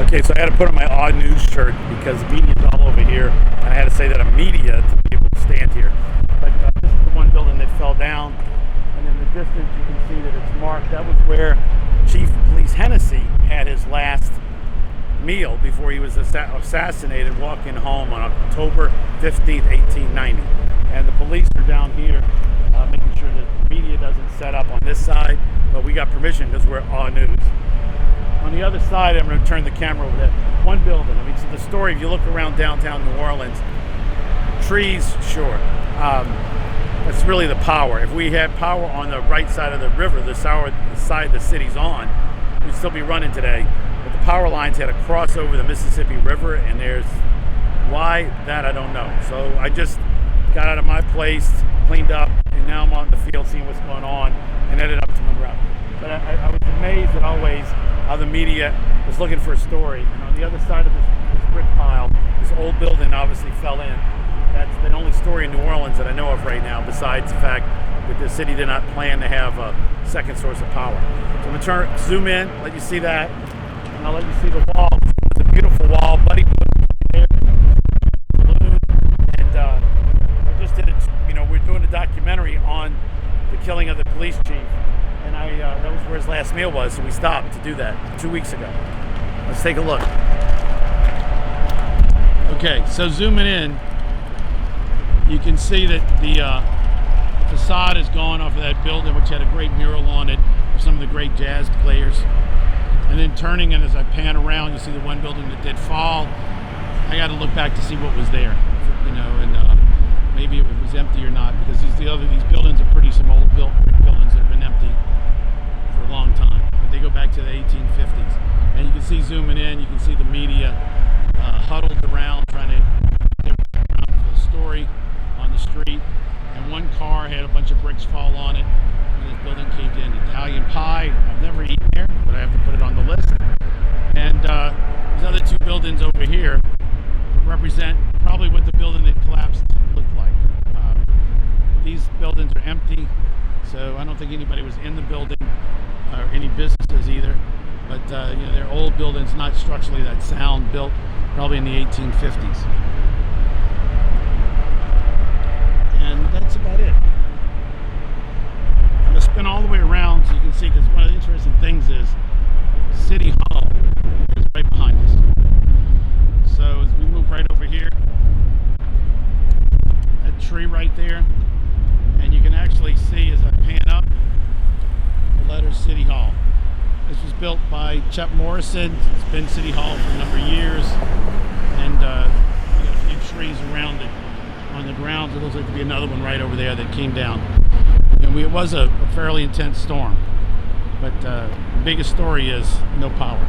Okay, so I had to put on my odd news shirt because the media's all over here, and I had to say that I'm media to be able to stand here. But this is the one building that fell down, and in the distance you can see that it's marked. That was where Chief of Police Hennessy had his last meal before he was assassinated, walking home on October 15th, 1890. And the police are down here making sure that the media doesn't set up on this side, but we got permission because we're on news. On the other side, I'm going to turn the camera over to one building. I mean, so the story, if you look around downtown New Orleans, trees, sure. That's really the power. If we had power on the right side of the river, the side the city's on, we'd still be running today. But the power lines had to cross over the Mississippi River, and there's why that I don't know. So I just got out of my place, cleaned up, and now I'm on the field seeing what's going on, and headed up to Monroe. But I was amazed at always how the media was looking for a story. And on the other side of this brick pile, this old building obviously fell in. That's the only story in New Orleans that I know of right now, besides the fact that the city did not plan to have a second source of power. So I'm going to zoom in, let you see that, and I'll let you see the wall. It's a beautiful wall. Buddy put there, balloon, and I just did it. We're doing a documentary on the killing of the police chief. And that was where his last meal was, so we stopped to do that 2 weeks ago. Let's take a look. Okay, so zooming in, you can see that the facade is gone off of that building, which had a great mural on it of some of the great jazz players. And then turning, and as I pan around, you see the one building that did fall. I got to look back to see what was there, and maybe it was empty or not, because these buildings are pretty some old brick buildings that have been empty for a long time, but they go back to the 1850s. And you can see, zooming in, you can see the media huddled around trying to get around for the story on the street. And one car had a bunch of bricks fall on it when this building caved in. Italian pie, I've never eaten there, but I have to put it on the list. And these other two buildings over here represent probably what the building that collapsed looked like. These buildings are empty, so I don't think anybody was in the building or any businesses either. But they're old buildings, not structurally that sound, built probably in the 1850s. And that's about it. I'm going to spin all the way around so you can see, because one of the interesting things is City Hall is right behind us. So as we move right over here, that tree right there, and you can actually see as I pan up the letters City Hall. This was built by Chet Morrison. It's been City Hall for a number of years, and we got a few trees around it on the grounds. It looks like to be another one right over there that came down. And it was a fairly intense storm, but the biggest story is no power.